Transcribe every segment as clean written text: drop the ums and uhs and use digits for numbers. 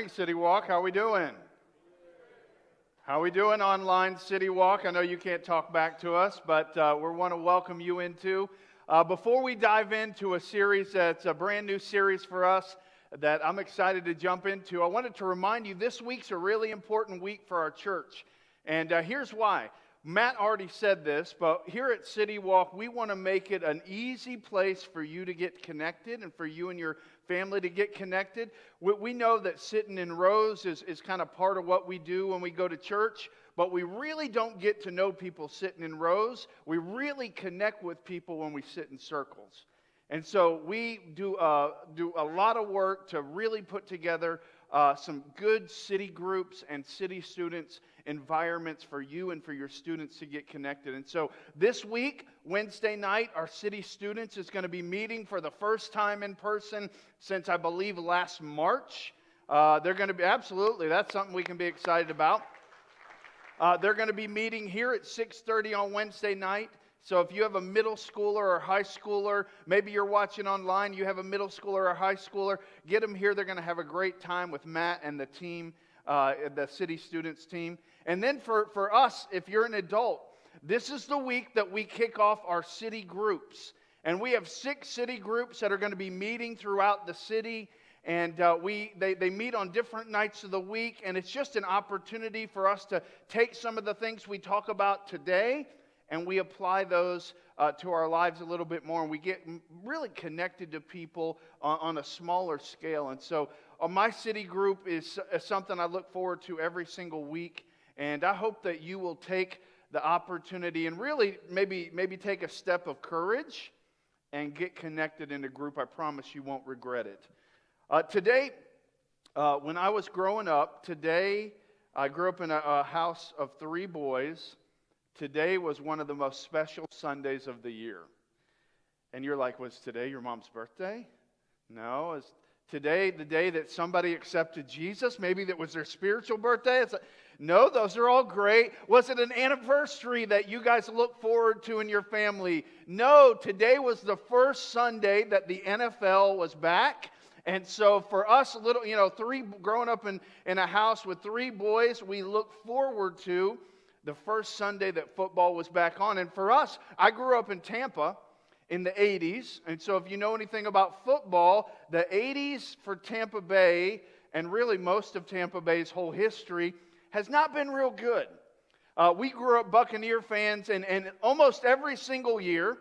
morning, City Walk. How we doing? How we doing online, City Walk? I know you can't talk back to us, but we want to welcome you into. Before we dive into a series that's a brand new series for us that I'm excited to jump into, I wanted to remind you this week's a really important week for our church. And here's why. Matt already said this, but here at City Walk, we want to make it an easy place for you to get connected and for you and your family to get connected. We know that sitting in rows is kind of part of what we do when we go to church, but we really don't get to know people sitting in rows. We really connect with people when we sit in circles. And so we do a lot of work to really put together some good city groups and city students environments for you and for your students to get connected. And so this week, Wednesday night, our city students is going to be meeting for the first time in person since I believe last March. They're going to be, absolutely, that's something we can be excited about. They're going to be meeting here at 6:30 on Wednesday night. So if you have a middle schooler or high schooler, maybe you're watching online, you have a middle schooler or high schooler, get them here. They're going to have a great time with Matt and the team, the city students team. And then for us, if you're an adult, this is the week that we kick off our city groups. And we have 6 city groups that are going to be meeting throughout the city. And they meet on different nights of the week. And it's just an opportunity for us to take some of the things we talk about today and we apply those to our lives a little bit more. And we get really connected to people on a smaller scale. And so my city group is something I look forward to every single week. And I hope that you will take the opportunity and really maybe take a step of courage and get connected in a group. I promise you won't regret it. Today, when I was growing up, I grew up in a house of 3 boys. Today was one of the most special Sundays of the year. And you're like, was today your mom's birthday? No. Is today the day that somebody accepted Jesus? Maybe that was their spiritual birthday? No, those are all great. Was it an anniversary that you guys look forward to in your family? No, today was the first Sunday that the NFL was back. And so for us, growing up in a house with 3 boys, we look forward to the first Sunday that football was back on. And for us, I grew up in Tampa in the 80s. And so if you know anything about football, the 80s for Tampa Bay, and really most of Tampa Bay's whole history, has not been real good. We grew up Buccaneer fans, and almost every single year,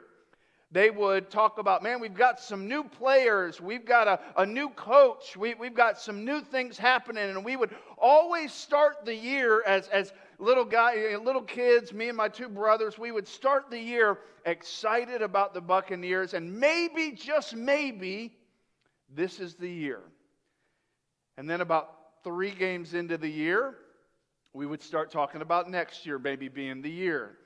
they would talk about, man, we've got some new players, we've got a new coach, we've got some new things happening, and we would always start the year as little kids, me and my 2 brothers, we would start the year excited about the Buccaneers, and maybe, just maybe, this is the year. And then about 3 games into the year, we would start talking about next year maybe being the year.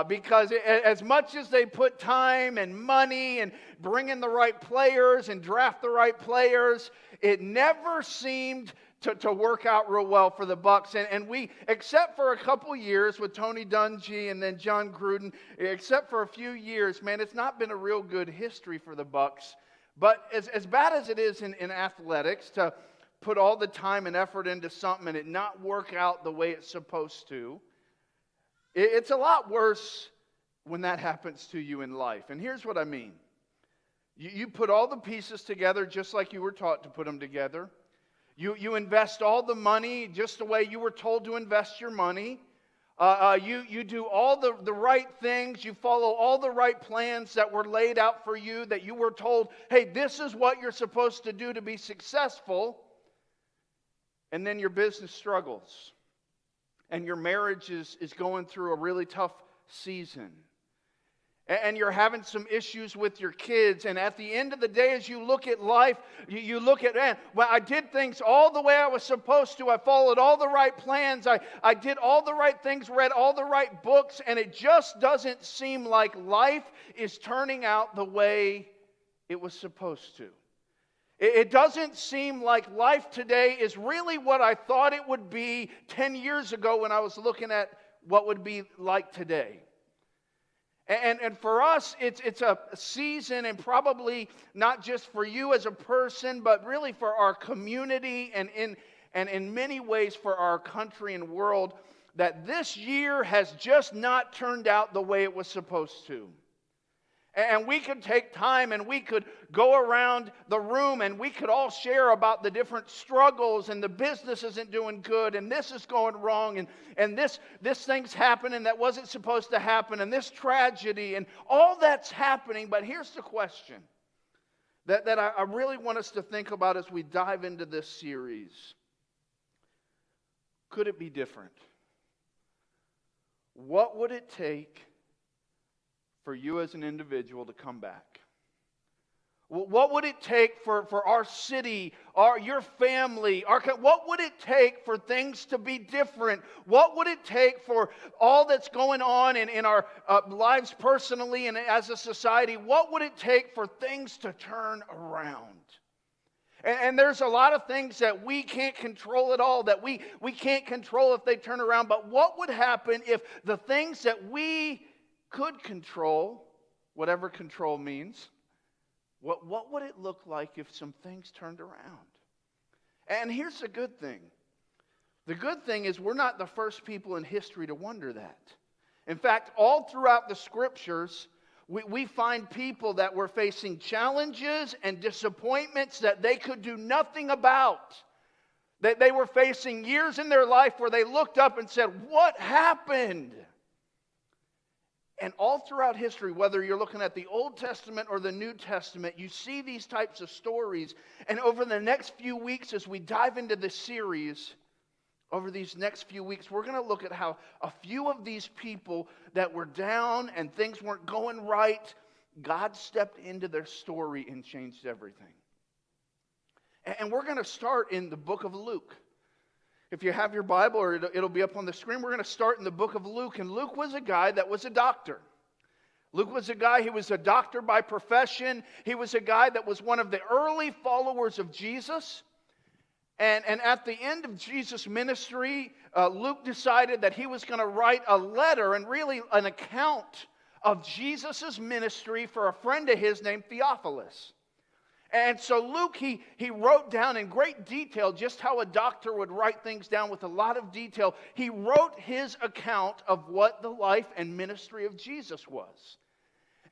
Because as much as they put time and money and bring in the right players and draft the right players, it never seemed to work out real well for the Bucs. And we, except for a couple years with Tony Dungy and then John Gruden, except for a few years, man, it's not been a real good history for the Bucs. But as bad as it is in athletics to put all the time and effort into something and it not work out the way it's supposed to, it's a lot worse when that happens to you in life. And here's what I mean. You put all the pieces together just like you were taught to put them together. You invest all the money just the way you were told to invest your money. You do all the right things. You follow all the right plans that were laid out for you, that you were told, hey, this is what you're supposed to do to be successful. And then your business struggles. And your marriage is going through a really tough season. And you're having some issues with your kids. And at the end of the day, as you look at life, you look at, man, well, I did things all the way I was supposed to. I followed all the right plans. I did all the right things, read all the right books. And it just doesn't seem like life is turning out the way it was supposed to. It doesn't seem like life today is really what I thought it would be 10 years ago when I was looking at what would be like today. And for us, it's a season, and probably not just for you as a person, but really for our community and and in many ways for our country and world, that this year has just not turned out the way it was supposed to. And we could take time and we could go around the room and we could all share about the different struggles, and the business isn't doing good, and this is going wrong, and this thing's happening that wasn't supposed to happen, and this tragedy, and all that's happening. But here's the question that I really want us to think about as we dive into this series. Could it be different? What would it take for you as an individual to come back? What would it take for our city, your family, what would it take for things to be different? What would it take for all that's going on in our lives personally and as a society? What would it take for things to turn around? And there's a lot of things that we can't control at all, that we can't control if they turn around. But what would happen if the things that we could control, whatever control means, what would it look like if some things turned around? And here's the good thing. The good thing is we're not the first people in history to wonder that. In fact, all throughout the scriptures, we find people that were facing challenges and disappointments that they could do nothing about. That they were facing years in their life where they looked up and said, "What happened?" And all throughout history, whether you're looking at the Old Testament or the New Testament, you see these types of stories. And over the next few weeks, as we dive into this series, over these next few weeks, we're going to look at how a few of these people that were down and things weren't going right, God stepped into their story and changed everything. And we're going to start in the book of Luke. If you have your Bible, or it'll be up on the screen, we're going to start in the book of Luke. And Luke was a guy that was a doctor. Luke was a guy, he was a doctor by profession. He was a guy that was one of the early followers of Jesus. And at the end of Jesus' ministry, Luke decided that he was going to write a letter and really an account of Jesus' ministry for a friend of his named Theophilus. And so Luke, he wrote down in great detail just how a doctor would write things down with a lot of detail. He wrote his account of what the life and ministry of Jesus was.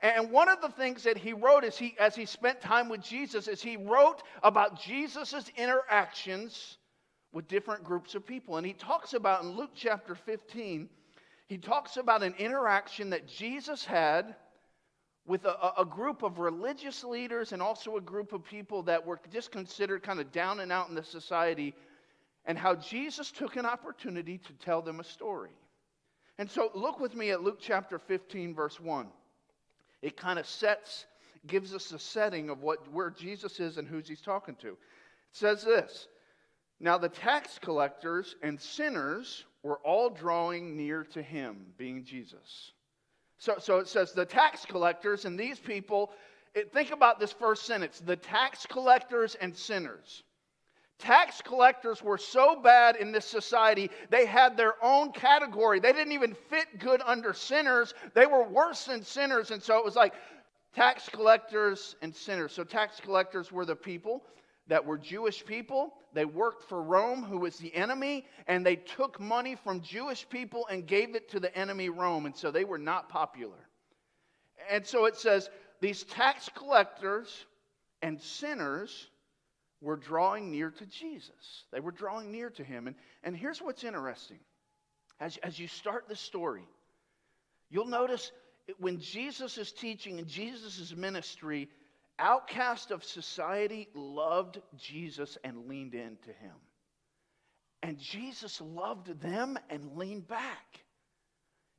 And one of the things that he wrote as he spent time with Jesus is he wrote about Jesus' interactions with different groups of people. And he talks about in Luke chapter 15, he talks about an interaction that Jesus had with a group of religious leaders and also a group of people that were just considered kind of down and out in the society, and how Jesus took an opportunity to tell them a story. And so look with me at Luke chapter 15, verse 1. It kind of gives us a setting of where Jesus is and who he's talking to. It says this: "Now the tax collectors and sinners were all drawing near to him," being Jesus. So it says the tax collectors and these people, think about this first sentence, the tax collectors and sinners. Tax collectors were so bad in this society, they had their own category. They didn't even fit good under sinners. They were worse than sinners. And so it was like tax collectors and sinners. So tax collectors were the people that were Jewish people. They worked for Rome, who was the enemy, and they took money from Jewish people and gave it to the enemy Rome. And so they were not popular. And so it says these tax collectors and sinners were drawing near to Jesus. They were drawing near to him. And here's what's interesting. As you start the story, you'll notice when Jesus is teaching in Jesus' ministry, outcasts of society loved Jesus and leaned into him. And Jesus loved them and leaned back.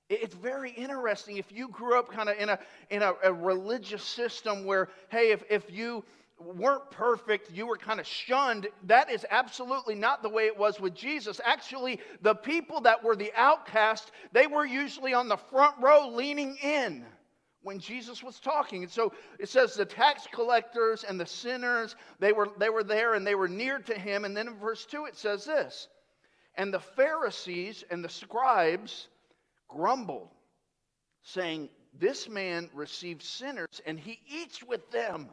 It's very interesting. If you grew up kind of in a religious system where, hey, if you weren't perfect, you were kind of shunned, that is absolutely not the way it was with Jesus. Actually, the people that were the outcast, they were usually on the front row leaning in when Jesus was talking. And so it says the tax collectors and the sinners, they were there and they were near to him. And then in verse 2 it says this: "And the Pharisees and the scribes grumbled, saying, 'This man receives sinners and he eats with them.'"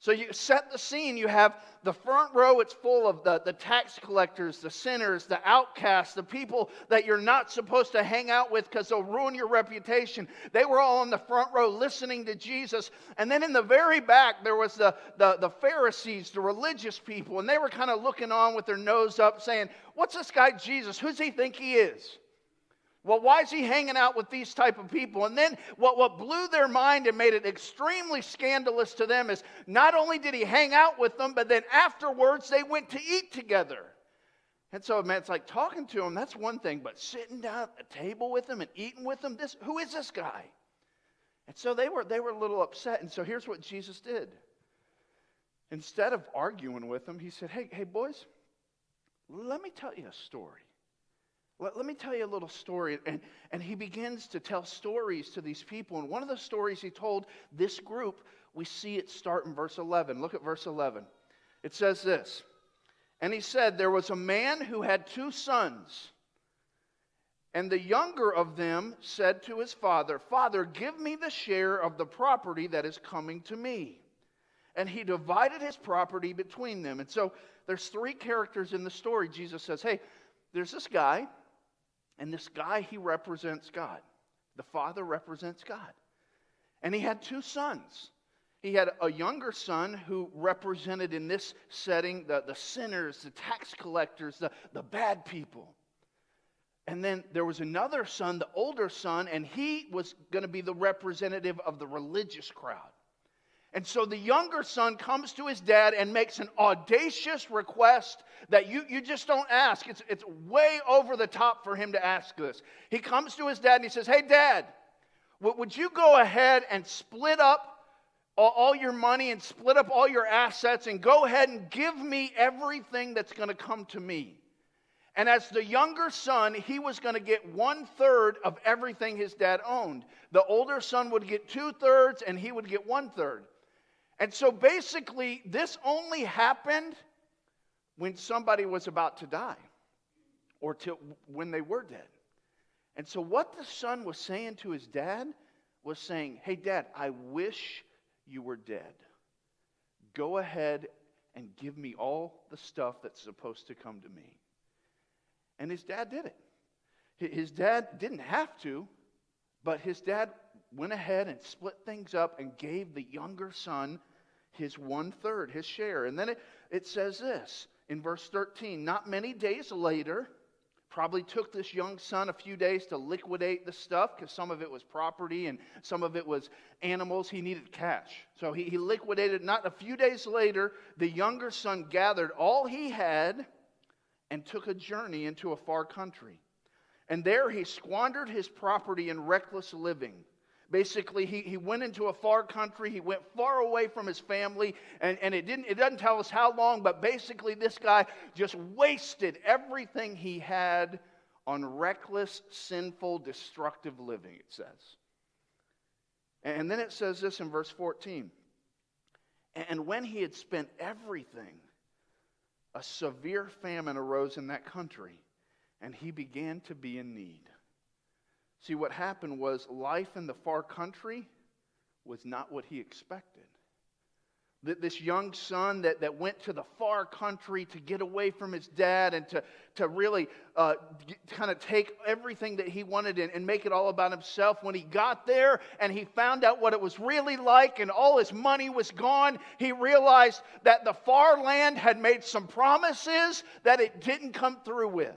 So you set the scene. You have the front row. It's full of the tax collectors, the sinners, the outcasts, the people that you're not supposed to hang out with because they'll ruin your reputation. They were all in the front row listening to Jesus. And then in the very back, there was the Pharisees, the religious people. And they were kind of looking on with their nose up saying, what's this guy Jesus? Who's he think he is? Well, why is he hanging out with these type of people? And then what blew their mind and made it extremely scandalous to them is not only did he hang out with them, but then afterwards they went to eat together. And so, man, it's like talking to him, that's one thing, but sitting down at a table with him and eating with him, who is this guy? And so they were a little upset. And so here's what Jesus did. Instead of arguing with them, he said, hey boys, let me tell you a story. Let me tell you a little story. And he begins to tell stories to these people. And one of the stories he told this group, we see it start in verse 11. Look at verse 11. It says this. And he said, there was a man who had 2 sons. And the younger of them said to his father, Father, give me the share of the property that is coming to me. And he divided his property between them. And so there's 3 characters in the story. Jesus says, hey, there's this guy. And this guy, he represents God. The father represents God. And he had 2 sons. He had a younger son who represented in this setting the sinners, the tax collectors, the bad people. And then there was another son, the older son, and he was going to be the representative of the religious crowd. And so the younger son comes to his dad and makes an audacious request that you just don't ask. It's way over the top for him to ask this. He comes to his dad and he says, hey, Dad, would you go ahead and split up all your money and split up all your assets and go ahead and give me everything that's going to come to me? And as the younger son, he was going to get 1/3 of everything his dad owned. The older son would get 2/3 and he would get 1/3. And so basically, this only happened when somebody was about to die or when they were dead. And so what the son was saying to his dad was saying, hey, Dad, I wish you were dead. Go ahead and give me all the stuff that's supposed to come to me. And his dad did it. His dad didn't have to, but his dad went ahead and split things up and gave the younger son his 1/3, his share. And then it says this in verse 13, not many days later, probably took this young son a few days to liquidate the stuff because some of it was property and some of it was animals. He needed cash. So he liquidated. Not a few days later, the younger son gathered all he had and took a journey into a far country. And there he squandered his property in reckless living. Basically, he went into a far country. He went far away from his family, and it doesn't tell us how long, but basically this guy just wasted everything he had on reckless, sinful, destructive living, it says. And then it says this in verse 14. And when he had spent everything, a severe famine arose in that country, and he began to be in need. See, what happened was life in the far country was not what he expected. This young son that went to the far country to get away from his dad and to really kind of take everything that he wanted and make it all about himself. When he got there and he found out what it was really like and all his money was gone, he realized that the far land had made some promises that it didn't come through with.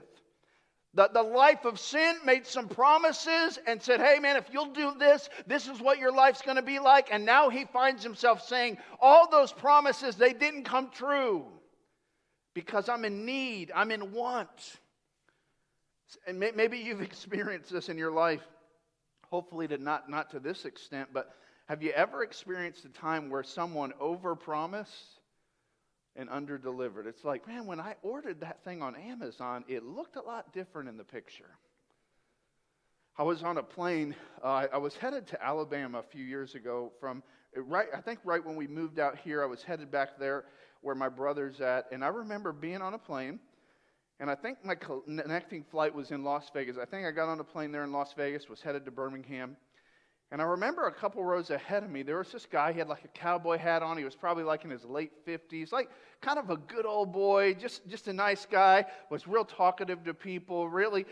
The life of sin made some promises and said, hey man, if you'll do this, this is what your life's going to be like. And now he finds himself saying, all those promises, they didn't come true because I'm in need, I'm in want. And maybe you've experienced this in your life, hopefully not to this extent, but have you ever experienced a time where someone overpromised and underdelivered? It's like, man, when I ordered that thing on Amazon, it looked a lot different in the picture. I was on a plane. I was headed to Alabama a few years ago I think right when we moved out here, I was headed back there where my brother's at. And I remember being on a plane, and I think my connecting flight was in Las Vegas. I think I got on a plane there in Las Vegas, was headed to Birmingham. And I remember a couple rows ahead of me, there was this guy. He had like a cowboy hat on. He was probably like in his late 50s, like kind of a good old boy, just a nice guy, was real talkative to people, really.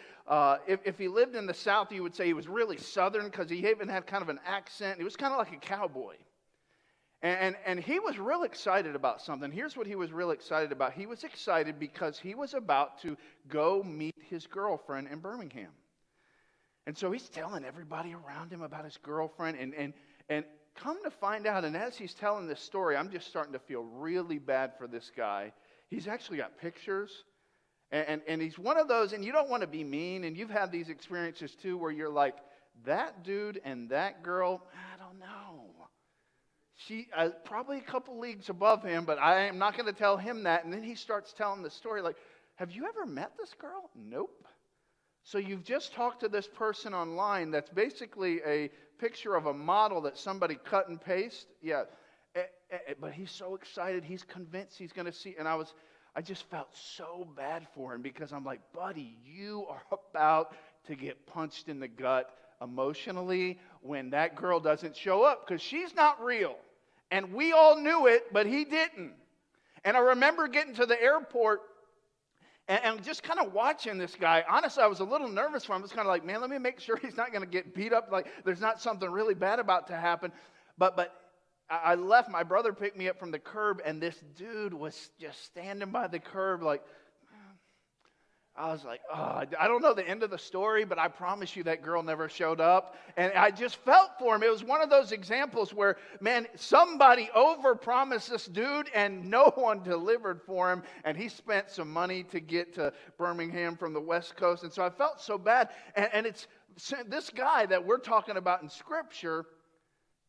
If he lived in the South, you would say he was really Southern because he even had kind of an accent. He was kind of like a cowboy. And he was real excited about something. Here's what he was real excited about. He was excited because he was about to go meet his girlfriend in Birmingham. And so he's telling everybody around him about his girlfriend. And come to find out, and as he's telling this story, I'm just starting to feel really bad for this guy. He's actually got pictures. And he's one of those, and you don't want to be mean, and you've had these experiences too where you're like, that dude and that girl, I don't know. She probably a couple leagues above him, but I am not going to tell him that. And then he starts telling the story like, have you ever met this girl? Nope. So you've just talked to this person online that's basically a picture of a model that somebody cut and paste. Yeah, but he's so excited. He's convinced he's going to see. And I just felt so bad for him because I'm like, buddy, you are about to get punched in the gut emotionally when that girl doesn't show up because she's not real. And we all knew it, but he didn't. And I remember getting to the airport and just kind of watching this guy. Honestly, I was a little nervous for him. I was kind of like, man, let me make sure he's not going to get beat up. Like there's not something really bad about to happen. But I left. My brother picked me up from the curb, and this dude was just standing by the curb like, I was like, oh, I don't know the end of the story, but I promise you that girl never showed up. And I just felt for him. It was one of those examples where, man, somebody overpromised this dude and no one delivered for him. And he spent some money to get to Birmingham from the West Coast. And so I felt so bad. And it's this guy that we're talking about in Scripture,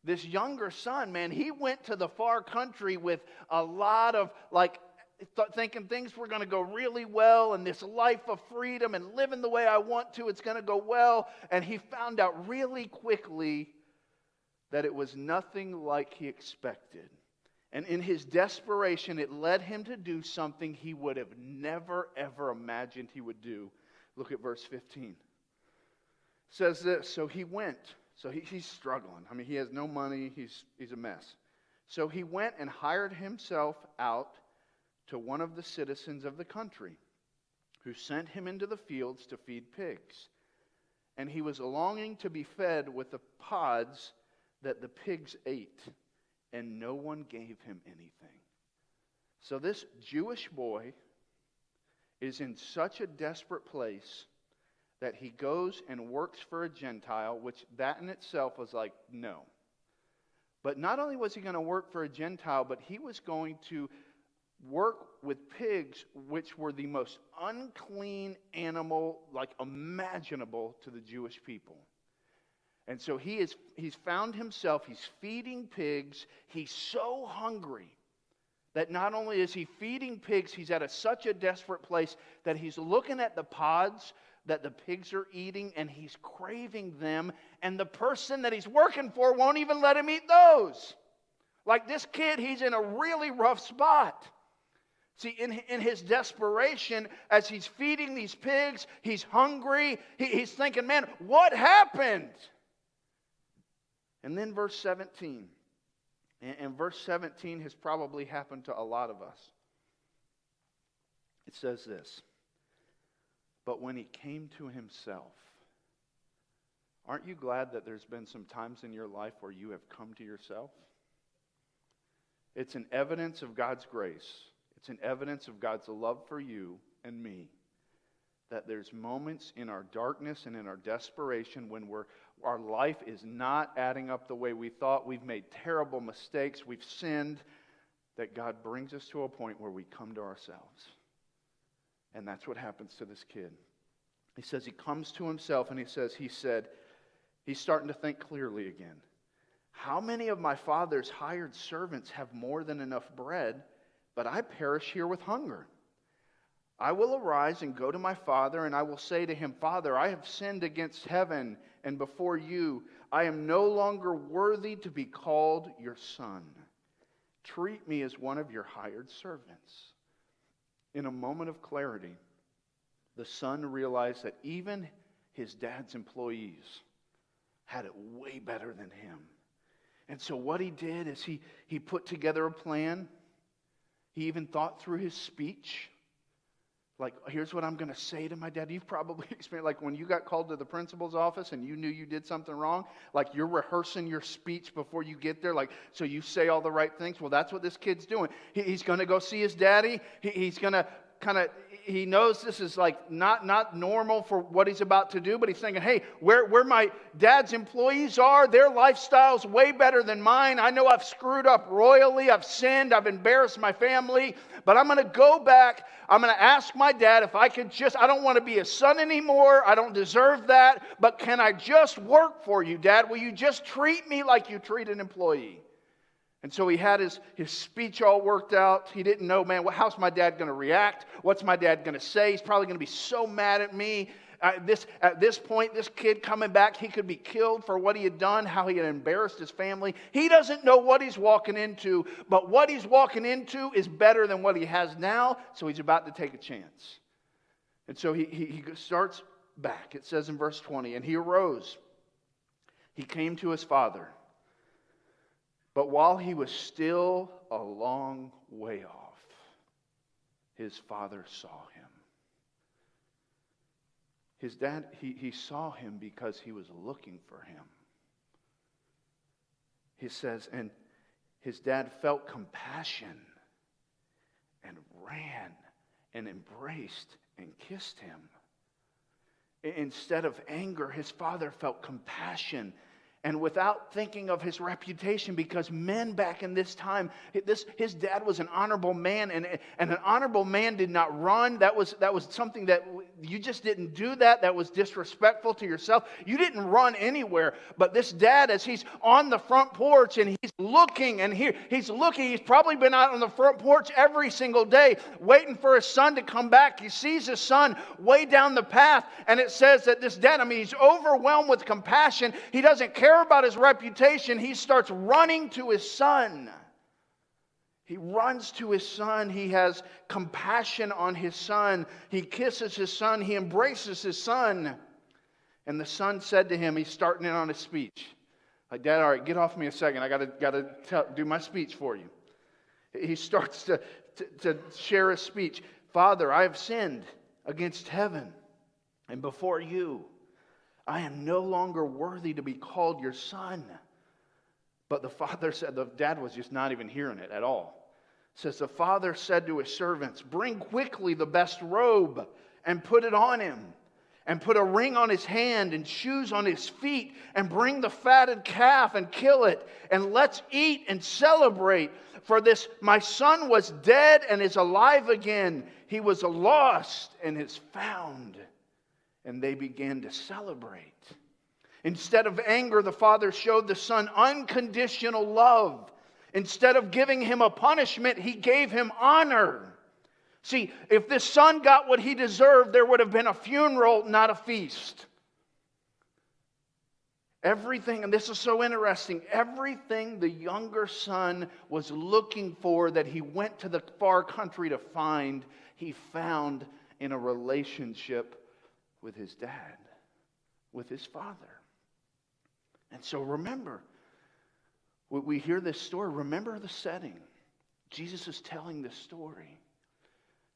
this younger son, man, he went to the far country with a lot of thinking things were going to go really well and this life of freedom and living the way I want to, it's going to go well. And he found out really quickly that it was nothing like he expected. And in his desperation, it led him to do something he would have never, ever imagined he would do. Look at verse 15. It says this, so he went. So he's struggling. I mean, he has no money. He's a mess. So he went and hired himself out to one of the citizens of the country, who sent him into the fields to feed pigs. And he was longing to be fed with the pods that the pigs ate, and no one gave him anything. So this Jewish boy is in such a desperate place that he goes and works for a Gentile, which that in itself was like, no. But not only was he going to work for a Gentile, but he was going to work with pigs, which were the most unclean animal imaginable to the Jewish people. And so he's found himself, he's feeding pigs. He's so hungry that not only is he feeding pigs, he's at such a desperate place that he's looking at the pods that the pigs are eating and he's craving them. And the person that he's working for won't even let him eat those. Like this kid, he's in a really rough spot. See, in his desperation, as he's feeding these pigs, he's hungry. He's thinking, man, what happened? And then verse 17. And verse 17 has probably happened to a lot of us. It says this, but when he came to himself, aren't you glad that there's been some times in your life where you have come to yourself? It's an evidence of God's grace. It's an evidence of God's love for you and me, that there's moments in our darkness and in our desperation when our life is not adding up the way we thought. We've made terrible mistakes. We've sinned. That God brings us to a point where we come to ourselves. And that's what happens to this kid. He says he comes to himself and he said, he's starting to think clearly again. How many of my father's hired servants have more than enough bread, but I perish here with hunger? I will arise and go to my father, and I will say to him, Father, I have sinned against heaven and before you. I am no longer worthy to be called your son. Treat me as one of your hired servants. In a moment of clarity, the son realized that even his dad's employees had it way better than him. And so what he did is he put together a plan. He even thought through his speech. Like, here's what I'm going to say to my dad. You've probably experienced, like when you got called to the principal's office and you knew you did something wrong, like you're rehearsing your speech before you get there, like so you say all the right things. Well, that's what this kid's doing. He's going to go see his daddy. He's going to he knows this is like not normal for what he's about to do, but he's thinking, hey, where my dad's employees are, their lifestyle's way better than mine. I know I've screwed up royally, I've sinned, I've embarrassed my family, but I'm going to go back. I'm going to ask my dad if I could I don't want to be a son anymore. I don't deserve that, but can I just work for you, Dad? Will you just treat me like you treat an employee? And so he had his speech all worked out. He didn't know, man, how's my dad going to react? What's my dad going to say? He's probably going to be so mad at me. At this point, this kid coming back, he could be killed for what he had done, how he had embarrassed his family. He doesn't know what he's walking into, but what he's walking into is better than what he has now, so he's about to take a chance. And so he starts back. It says in verse 20, and he arose. He came to his father. But while he was still a long way off, his father saw him. His dad, he saw him because he was looking for him. He says, and his dad felt compassion and ran and embraced and kissed him. Instead of anger, his father felt compassion. And without thinking of his reputation, because men back in this time, his dad was an honorable man, and an honorable man did not run. That was something that you just didn't do that. That was disrespectful to yourself. You didn't run anywhere. But this dad, as he's on the front porch and he's looking, he's probably been out on the front porch every single day, waiting for his son to come back. He sees his son way down the path, and it says that this dad, he's overwhelmed with compassion. He doesn't care about his reputation. He starts running to his son. He runs to his son. He has compassion on his son. He kisses his son. He embraces his son. And the son said to him, he's starting in on his speech. Like, Dad, all right, get off me a second. I got to do my speech for you. He starts to share his speech. Father, I have sinned against heaven and before you. I am no longer worthy to be called your son. But the father said, the dad was just not even hearing it at all. It says, the father said to his servants, bring quickly the best robe and put it on him. And put a ring on his hand and shoes on his feet. And bring the fatted calf and kill it. And let's eat and celebrate. For this, my son was dead and is alive again. He was lost and is found. And they began to celebrate. Instead of anger, the father showed the son unconditional love. Instead of giving him a punishment, he gave him honor. See, if this son got what he deserved, there would have been a funeral, not a feast. Everything, and this is so interesting, everything the younger son was looking for that he went to the far country to find, he found in a relationship with his dad, with his father. And so remember, when we hear this story, remember the setting. Jesus is telling this story.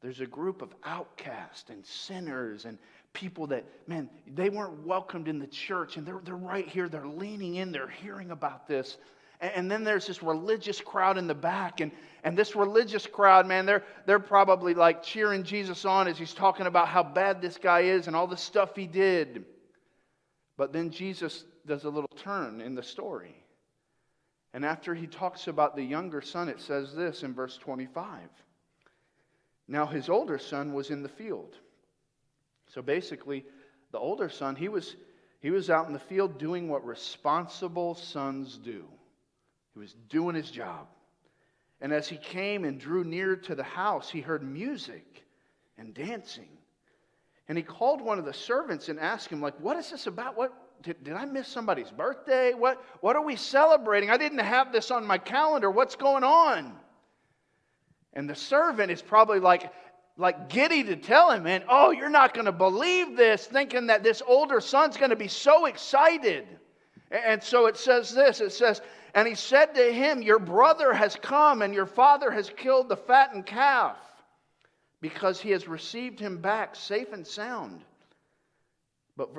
There's a group of outcasts and sinners and people that, man, they weren't welcomed in the church. And they're right here. They're leaning in. They're hearing about this. And then there's this religious crowd in the back. And this religious crowd, man, they're probably like cheering Jesus on as he's talking about how bad this guy is and all the stuff he did. But then Jesus does a little turn in the story. And after he talks about the younger son, it says this in verse 25. Now his older son was in the field. So basically, the older son, he was out in the field doing what responsible sons do. He was doing his job. And as he came and drew near to the house, he heard music and dancing. And he called one of the servants and asked him, like, what is this about? Did I miss somebody's birthday? What are we celebrating? I didn't have this on my calendar. What's going on? And the servant is probably like giddy to tell him, man, oh, you're not going to believe this, thinking that this older son's going to be so excited. And so it says this, it says, and he said to him, your brother has come, and your father has killed the fattened calf, because he has received him back safe and sound.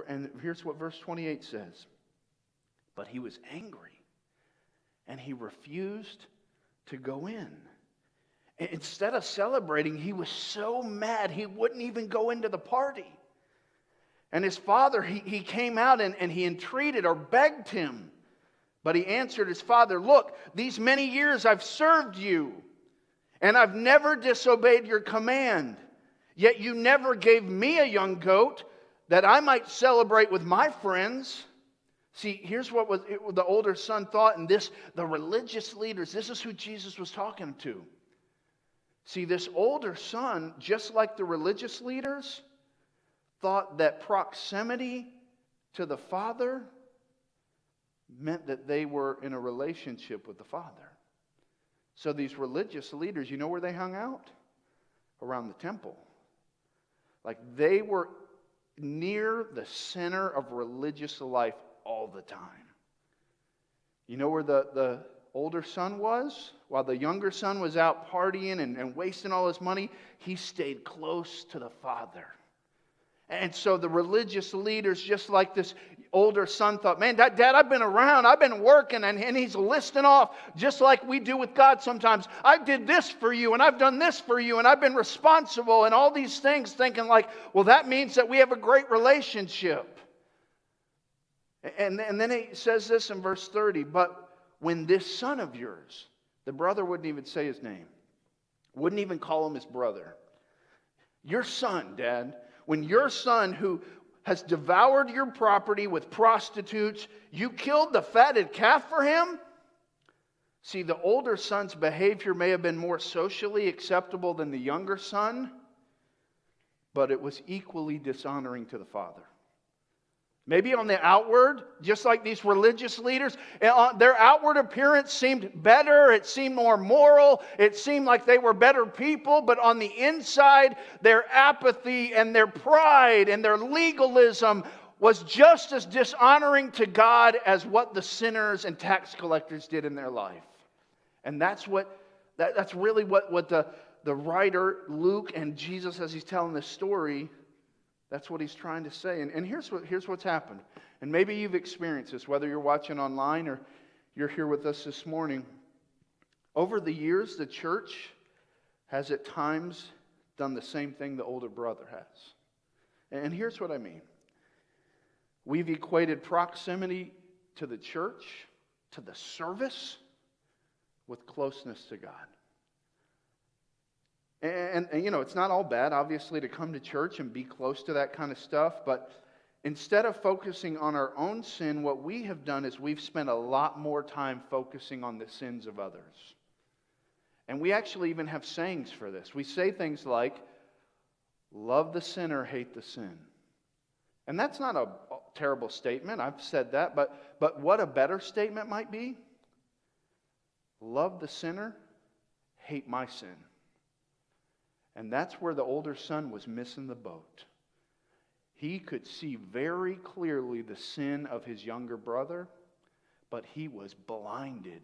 And here's what verse 28 says. But he was angry, and he refused to go in. Instead of celebrating, he was so mad he wouldn't even go into the party. And his father, he came out and he entreated or begged him. But he answered his father, look, these many years I've served you, and I've never disobeyed your command. Yet you never gave me a young goat that I might celebrate with my friends. See, here's what the older son thought, and the religious leaders, this is who Jesus was talking to. See, this older son, just like the religious leaders, thought that proximity to the Father meant that they were in a relationship with the Father. So these religious leaders, you know where they hung out? Around the temple. Like they were near the center of religious life all the time. You know where the older son was? While the younger son was out partying and wasting all his money, he stayed close to the Father. And so the religious leaders, just like this older son, thought, man, Dad, I've been around, I've been working, and he's listing off, just like we do with God sometimes. I did this for you, and I've done this for you, and I've been responsible, and all these things, thinking like, well, that means that we have a great relationship. And then he says this in verse 30, but when this son of yours, the brother wouldn't even say his name, wouldn't even call him his brother. Your son, Dad, when your son who has devoured your property with prostitutes, you killed the fatted calf for him? See, the older son's behavior may have been more socially acceptable than the younger son, but it was equally dishonoring to the father. Maybe on the outward, just like these religious leaders, their outward appearance seemed better, it seemed more moral, it seemed like they were better people, but on the inside, their apathy and their pride and their legalism was just as dishonoring to God as what the sinners and tax collectors did in their life. And that's really what the writer Luke and Jesus, as he's telling this story, that's what he's trying to say. And here's what's happened. And maybe you've experienced this, whether you're watching online or you're here with us this morning. Over the years, the church has at times done the same thing the older brother has. And here's what I mean. We've equated proximity to the church, to the service, with closeness to God. And you know, it's not all bad, obviously, to come to church and be close to that kind of stuff. But instead of focusing on our own sin, what we have done is we've spent a lot more time focusing on the sins of others. And we actually even have sayings for this. We say things like, love the sinner, hate the sin. And that's not a terrible statement. I've said that. But what a better statement might be? Love the sinner, hate my sin. And that's where the older son was missing the boat. He could see very clearly the sin of his younger brother, but he was blinded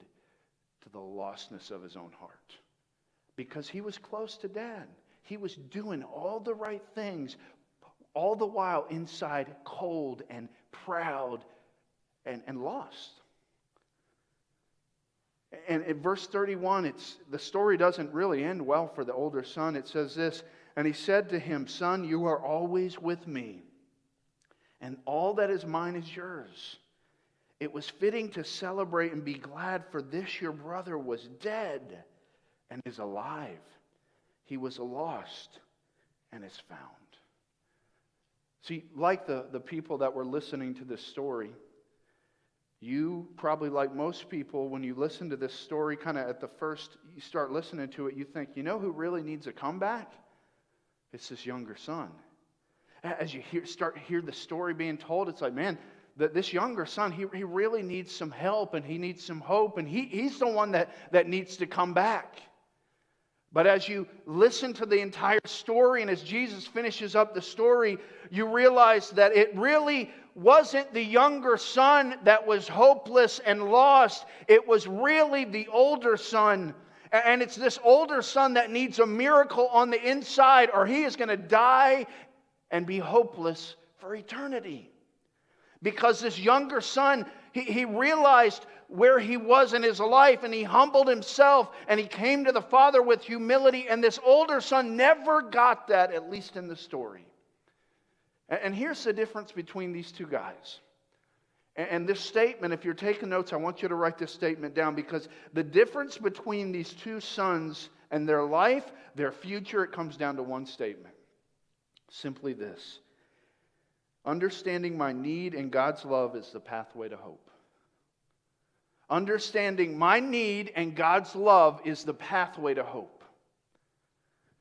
to the lostness of his own heart. Because he was close to Dad. He was doing all the right things, all the while inside cold and proud and lost. And in verse 31, the story doesn't really end well for the older son. It says this, and he said to him, son, you are always with me, and all that is mine is yours. It was fitting to celebrate and be glad, for this your brother was dead and is alive. He was lost and is found. See, like the people that were listening to this story, you probably, like most people, when you listen to this story, kind of at the first, you start listening to it, you think, you know who really needs a comeback? It's this younger son. As you hear the story being told, it's like, man, this younger son, he really needs some help and he needs some hope, and he's the one that needs to come back. But as you listen to the entire story and as Jesus finishes up the story, you realize that it really wasn't the younger son that was hopeless and lost. It was really the older son. And it's this older son that needs a miracle on the inside, or he is going to die and be hopeless for eternity. Because this younger son, he realized where he was in his life, and he humbled himself, and he came to the Father with humility, and this older son never got that, at least in the story. And here's the difference between these two guys. And this statement, if you're taking notes, I want you to write this statement down, because the difference between these two sons and their life, their future, it comes down to one statement. Simply this: understanding my need and God's love is the pathway to hope. Understanding my need and God's love is the pathway to hope.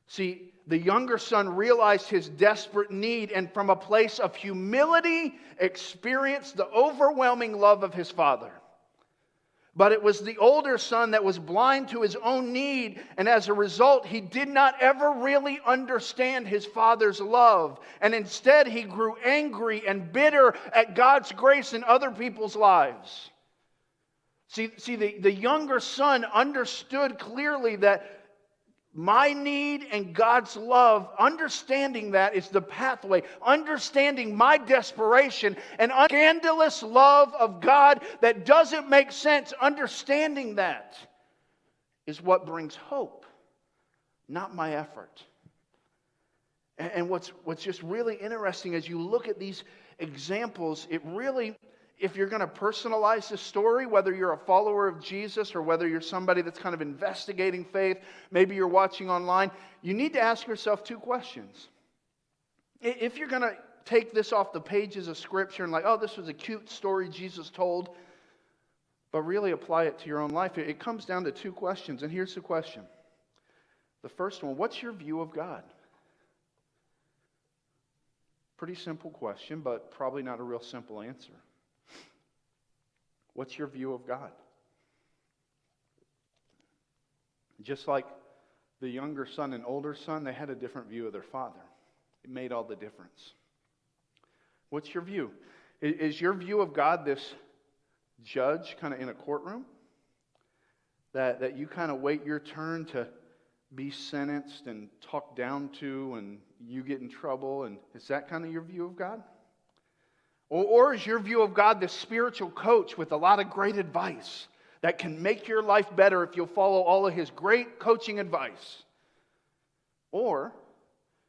See, the younger son realized his desperate need, and from a place of humility experienced the overwhelming love of his father. But it was the older son that was blind to his own need, and as a result, he did not ever really understand his father's love. And instead, he grew angry and bitter at God's grace in other people's lives. See, the younger son understood clearly that my need and God's love, understanding that is the pathway. Understanding my desperation and scandalous love of God that doesn't make sense. Understanding that is what brings hope, not my effort. And what's just really interesting as you look at these examples, it really, if you're going to personalize the story, whether you're a follower of Jesus or whether you're somebody that's kind of investigating faith, maybe you're watching online, you need to ask yourself two questions. If you're going to take this off the pages of Scripture and like, oh, this was a cute story Jesus told, but really apply it to your own life, it comes down to two questions. And here's the question. The first one, what's your view of God? Pretty simple question, but probably not a real simple answer. What's your view of God? Just like the younger son and older son, they had a different view of their father. It made all the difference. What's your view? Is your view of God this judge kind of in a courtroom? That you kind of wait your turn to be sentenced and talked down to and you get in trouble? And is that kind of your view of God? Or is your view of God this spiritual coach with a lot of great advice that can make your life better if you'll follow all of his great coaching advice? Or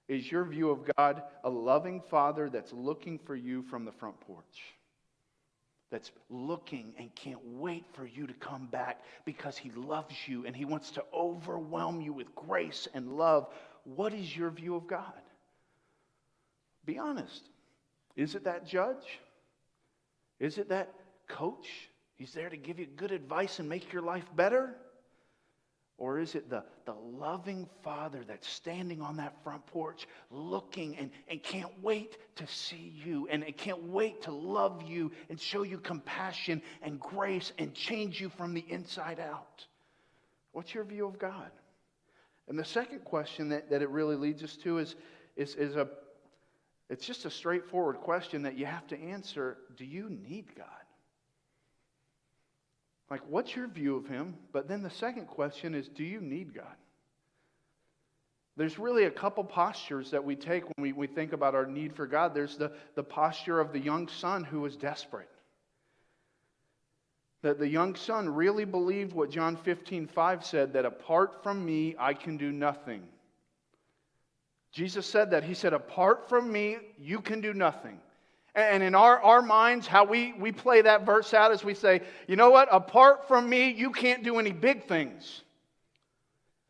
is your view of God a loving father that's looking for you from the front porch? That's looking and can't wait for you to come back because he loves you and he wants to overwhelm you with grace and love. What is your view of God? Be honest. Is it that judge? Is it that coach? He's there to give you good advice and make your life better? Or is it the loving father that's standing on that front porch looking and can't wait to see you and can't wait to love you and show you compassion and grace and change you from the inside out? What's your view of God? And the second question that it really leads us to is it's just a straightforward question that you have to answer. Do you need God? Like, what's your view of him? But then the second question is, do you need God? There's really a couple postures that we take when we think about our need for God. There's the posture of the young son who was desperate. That the young son really believed what John 15:5 said, that apart from me, I can do nothing. Jesus said that. He said, apart from me, you can do nothing. And in our minds, how we play that verse out is we say, you know what? Apart from me, you can't do any big things.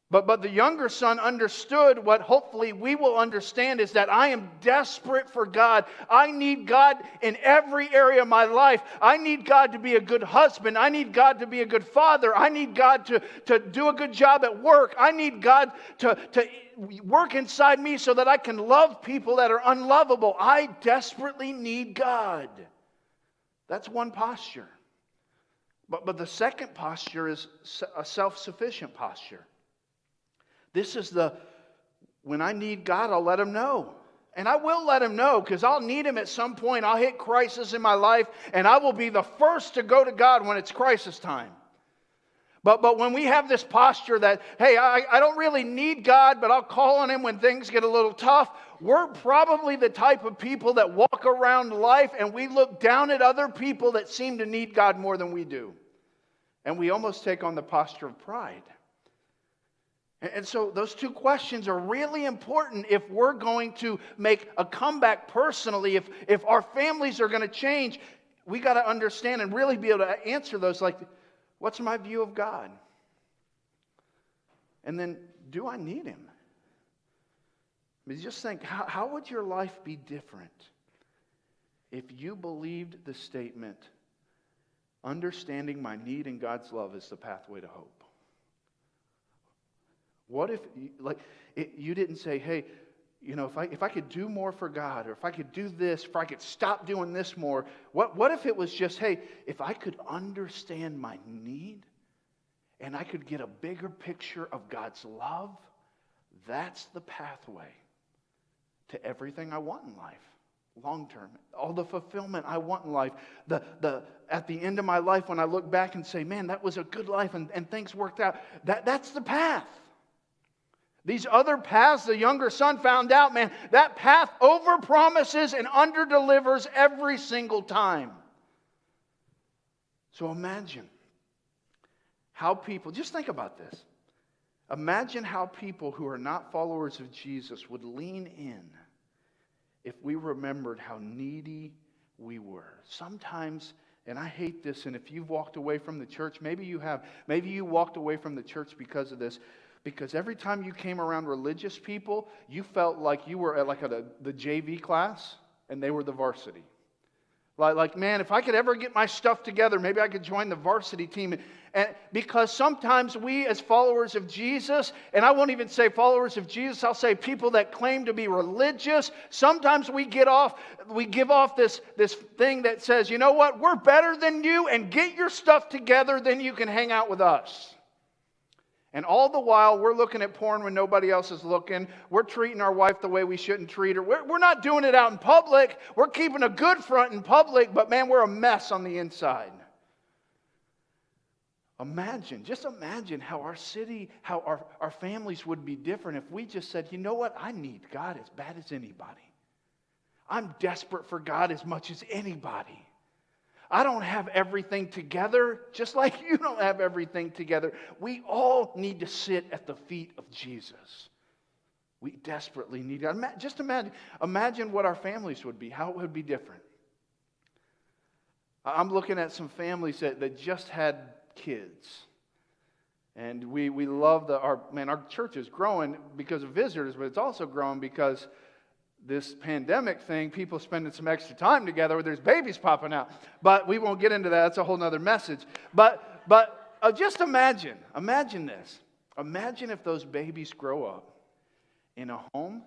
But the younger son understood what hopefully we will understand is that I am desperate for God. I need God in every area of my life. I need God to be a good husband. I need God to be a good father. I need God to do a good job at work. I need God to work inside me so that I can love people that are unlovable. I desperately need God. That's one posture. But the second posture is a self-sufficient posture. When I need God, I'll let Him know. And I will let Him know, because I'll need Him at some point. I'll hit crisis in my life, and I will be the first to go to God when it's crisis time. But when we have this posture that, hey, I don't really need God, but I'll call on Him when things get a little tough, we're probably the type of people that walk around life and we look down at other people that seem to need God more than we do. And we almost take on the posture of pride. And so those two questions are really important if we're going to make a comeback personally. If our families are going to change, we got to understand and really be able to answer those, like, what's my view of God? And then, do I need Him? I mean, just think, how would your life be different if you believed the statement, understanding my need in God's love is the pathway to hope? What if, you didn't say, hey, if I could do more for God, or if I could do this, if I could stop doing this more, what if it was just, hey, if I could understand my need and I could get a bigger picture of God's love, that's the pathway to everything I want in life, long term, all the fulfillment I want in life. At the end of my life, when I look back and say, man, that was a good life and things worked out, that's the path. These other paths, the younger son found out, man, that path overpromises and underdelivers every single time. So imagine how people, just think about this. Imagine how people who are not followers of Jesus would lean in if we remembered how needy we were. Sometimes, and I hate this, and if you've walked away from the church, maybe you have. Maybe you walked away from the church because of this. Because every time you came around religious people, you felt like you were at the JV class and they were the varsity. Like, man, if I could ever get my stuff together, maybe I could join the varsity team. And because sometimes we as followers of Jesus, and I won't even say followers of Jesus, I'll say people that claim to be religious, sometimes we give off this thing that says, you know what, we're better than you, and get your stuff together, then you can hang out with us. And all the while, we're looking at porn when nobody else is looking. We're treating our wife the way we shouldn't treat her. We're not doing it out in public. We're keeping a good front in public, but man, we're a mess on the inside. Just imagine how our city, how our families would be different if we just said, you know what, I need God as bad as anybody. I'm desperate for God as much as anybody. I don't have everything together, just like you don't have everything together. We all need to sit at the feet of Jesus. We desperately need God. Just imagine what our families would be, how it would be different. I'm looking at some families that just had kids. And we love our church is growing because of visitors, but it's also growing because this pandemic thing, people spending some extra time together where there's babies popping out. But we won't get into that. That's a whole other message. But just imagine this. Imagine if those babies grow up in a home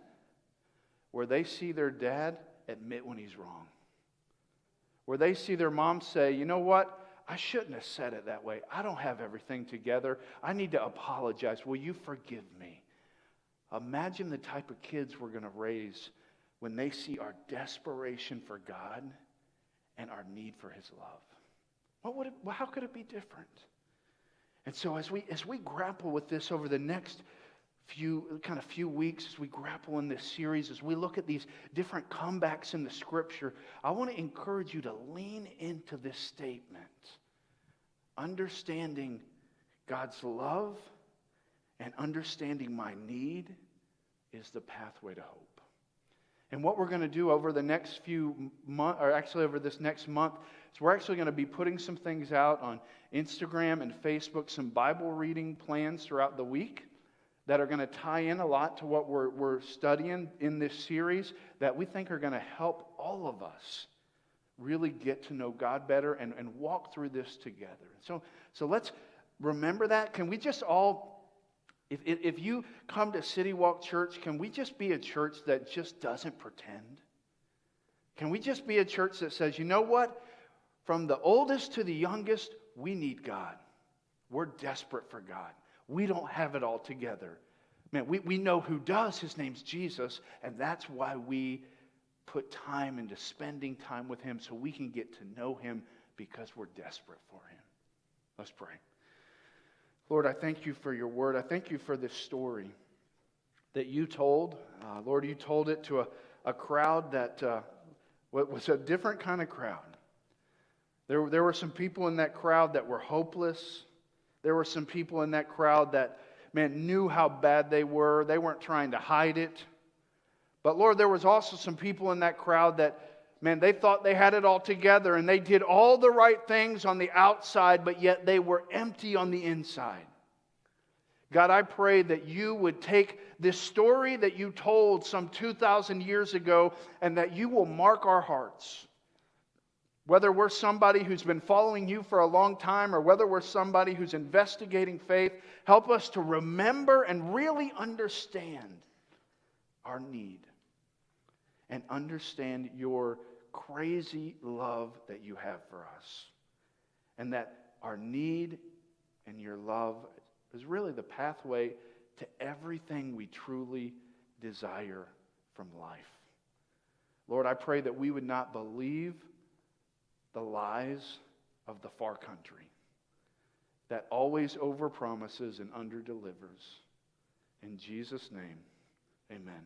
where they see their dad admit when he's wrong. Where they see their mom say, you know what? I shouldn't have said it that way. I don't have everything together. I need to apologize. Will you forgive me? Imagine the type of kids we're going to raise when they see our desperation for God and our need for His love. How could it be different? And so as we grapple with this over the next few weeks, as we grapple in this series, as we look at these different comebacks in the Scripture, I want to encourage you to lean into this statement. Understanding God's love and understanding my need is the pathway to hope. And what we're going to do over the next few months, or actually over this next month, is we're actually going to be putting some things out on Instagram and Facebook, some Bible reading plans throughout the week that are going to tie in a lot to what we're studying in this series that we think are going to help all of us really get to know God better and walk through this together. So let's remember that. Can we just all... If you come to City Walk Church, can we just be a church that just doesn't pretend? Can we just be a church that says, you know what? From the oldest to the youngest, we need God. We're desperate for God. We don't have it all together, Man, we know who does. His name's Jesus, and that's why we put time into spending time with him so we can get to know him because we're desperate for him. Let's pray. Lord, I thank you for your word. I thank you for this story that you told. Lord, you told it to a crowd that was a different kind of crowd. There were some people in that crowd that were hopeless. There were some people in that crowd that, man, knew how bad they were. They weren't trying to hide it. But Lord, there was also some people in that crowd that, man, they thought they had it all together and they did all the right things on the outside, but yet they were empty on the inside. God, I pray that you would take this story that you told some 2,000 years ago and that you will mark our hearts. Whether we're somebody who's been following you for a long time or whether we're somebody who's investigating faith, help us to remember and really understand our need and understand your crazy love that you have for us. And that our need and your love is really the pathway to everything we truly desire from life. Lord, I pray that we would not believe the lies of the far country that always overpromises and underdelivers. In Jesus' name, amen.